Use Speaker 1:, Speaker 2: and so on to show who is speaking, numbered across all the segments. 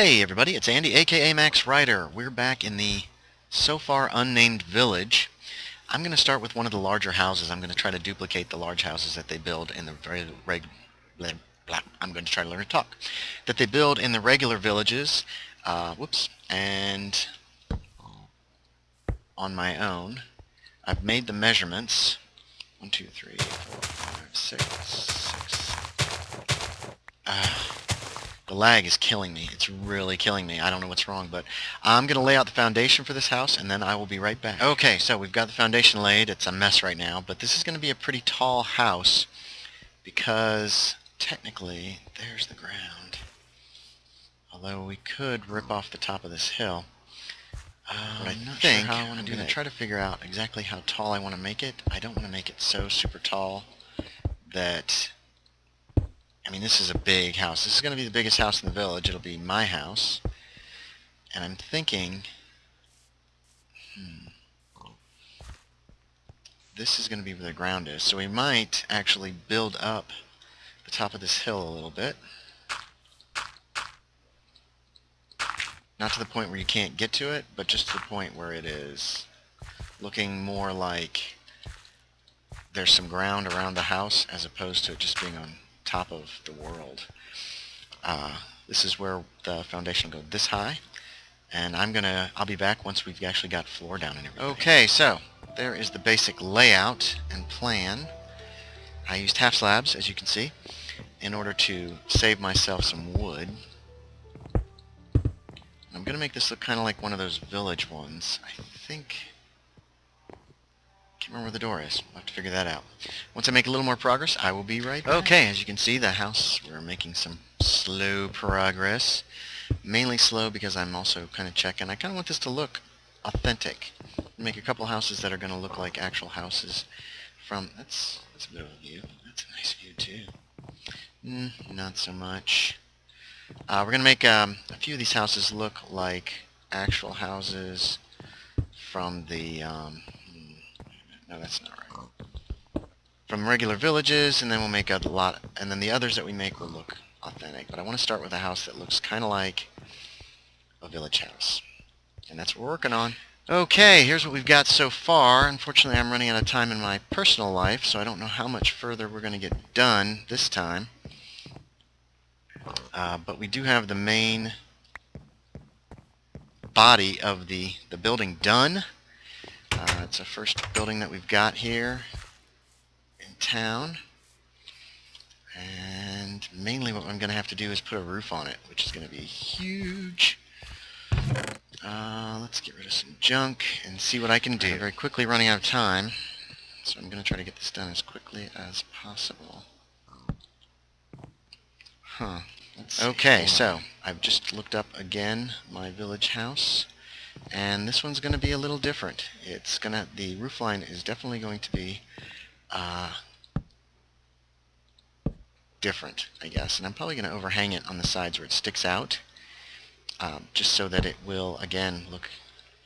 Speaker 1: Hey everybody, it's Andy, aka Max Ryder. We're back in the so far unnamed village. I'm going to start with one of the larger houses. I'm going to try to duplicate the large houses that they build in the I'm going to try to learn to talk. That they build in the regular villages. And on my own, I've made the measurements. 1, 2, 3, 4, 5, 6. The lag is killing me. It's really killing me. I don't know what's wrong, but I'm going to lay out the foundation for this house, and then I will be right back. Okay, so we've got the foundation laid. It's a mess right now, but this is going to be a pretty tall house because technically there's the ground. Although we could rip off the top of this hill. But I'm not sure how I want to do that. Try to figure out exactly how tall I want to make it. I don't want to make it so super tall that... I mean, this is a big house. This is going to be the biggest house in the village. It'll be my house. And I'm thinking, this is going to be where the ground is. So we might actually build up the top of this hill a little bit. Not to the point where you can't get to it, but just to the point where it is looking more like there's some ground around the house as opposed to it just being on top of the world. This is where the foundation will go this high, and I'll be back once we've actually got floor down and everything. Okay, so there is the basic layout and plan. I used half slabs, as you can see, in order to save myself some wood. I'm going to make this look kind of like one of those village ones. I think... can't remember where the door is. I'll have to figure that out. Once I make a little more progress, I will be right back. Okay, as you can see, the house, we're making some slow progress. Mainly slow because I'm also kind of checking. I kind of want this to look authentic. Make a couple houses that are going to look like actual houses from... That's a bit of a view. That's a nice view, too. Not so much. We're going to make a few of these houses look like actual houses from the... no, that's not right. From regular villages, and then we'll make a lot, and then the others that we make will look authentic. But I want to start with a house that looks kind of like a village house. And that's what we're working on. Okay, here's what we've got so far. Unfortunately, I'm running out of time in my personal life, so I don't know how much further we're going to get done this time. But we do have the main body of the building done. It's a first building that we've got here in town, and mainly what I'm going to have to do is put a roof on it, which is going to be huge. Let's get rid of some junk and see what I can do. I'm very quickly running out of time, so I'm going to try to get this done as quickly as possible. Okay, so I've just looked up again my village house. And this one's going to be a little different. The roof line is definitely going to be different, I guess. And I'm probably going to overhang it on the sides where it sticks out, just so that it will, again, look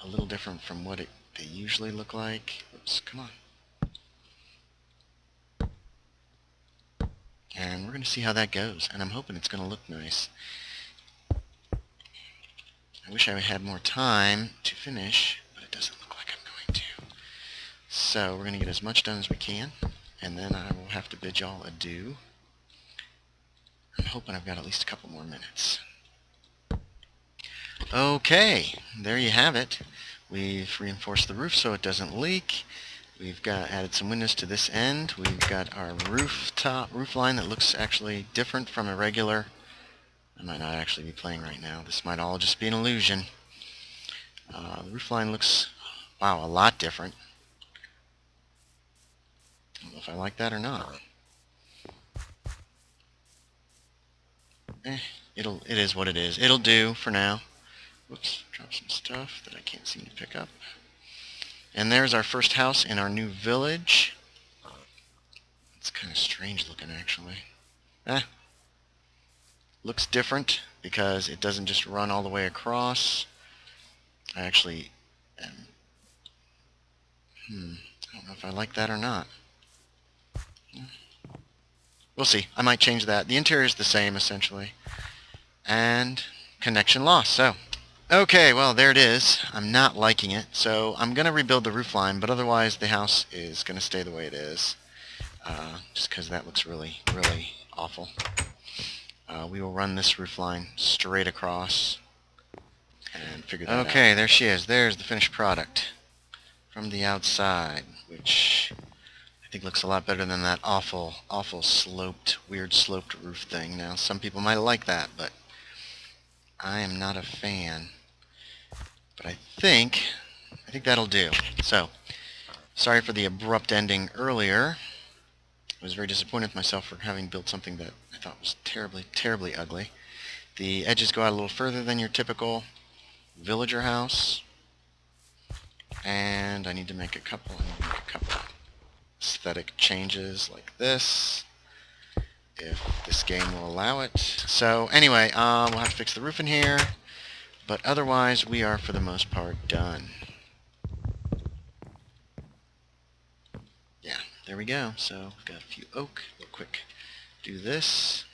Speaker 1: a little different from what they usually look like. Oops, come on. And we're going to see how that goes. And I'm hoping it's going to look nice. I wish I had more time to finish, but it doesn't look like I'm going to. So we're going to get as much done as we can, and then I will have to bid y'all adieu. I'm hoping I've got at least a couple more minutes. Okay, there you have it. We've reinforced the roof so it doesn't leak. We've added some windows to this end. We've got our roof line that looks actually different from a regular... I might not actually be playing right now. This might all just be an illusion. The roof line looks, wow, a lot different. I don't know if I like that or not. It is what it is. It'll do for now. Whoops, dropped some stuff that I can't seem to pick up. And there's our first house in our new village. It's kind of strange looking, actually. Looks different because it doesn't just run all the way across. I actually I don't know if I like that or not. We'll see. I might change that. The interior is the same, essentially. And connection lost. So, okay, well, there it is. I'm not liking it, so I'm going to rebuild the roof line, but otherwise the house is going to stay the way it is, just because that looks really, really awful. We will run this roof line straight across and figure that out. Okay, there she is. There's the finished product from the outside, which I think looks a lot better than that awful, sloped, weird sloped roof thing. Now, some people might like that, but I am not a fan. But I think that'll do. So, sorry for the abrupt ending earlier. I was very disappointed with myself for having built something that I thought was terribly, terribly ugly. The edges go out a little further than your typical villager house. And I need to make a couple aesthetic changes like this, if this game will allow it. So anyway, we'll have to fix the roof in here, but otherwise we are for the most part done. Yeah, there we go. So we've got a few oak. Real quick, do this.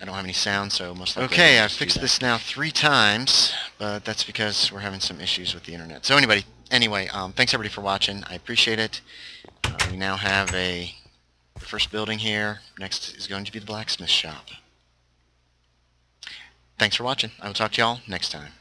Speaker 1: I don't have any sound, so most likely... Okay, I've fixed this now 3 times, but that's because we're having some issues with the internet. So anyway, thanks everybody for watching. I appreciate it. We now have the first building here. Next is going to be the blacksmith shop. Thanks for watching. I will talk to y'all next time.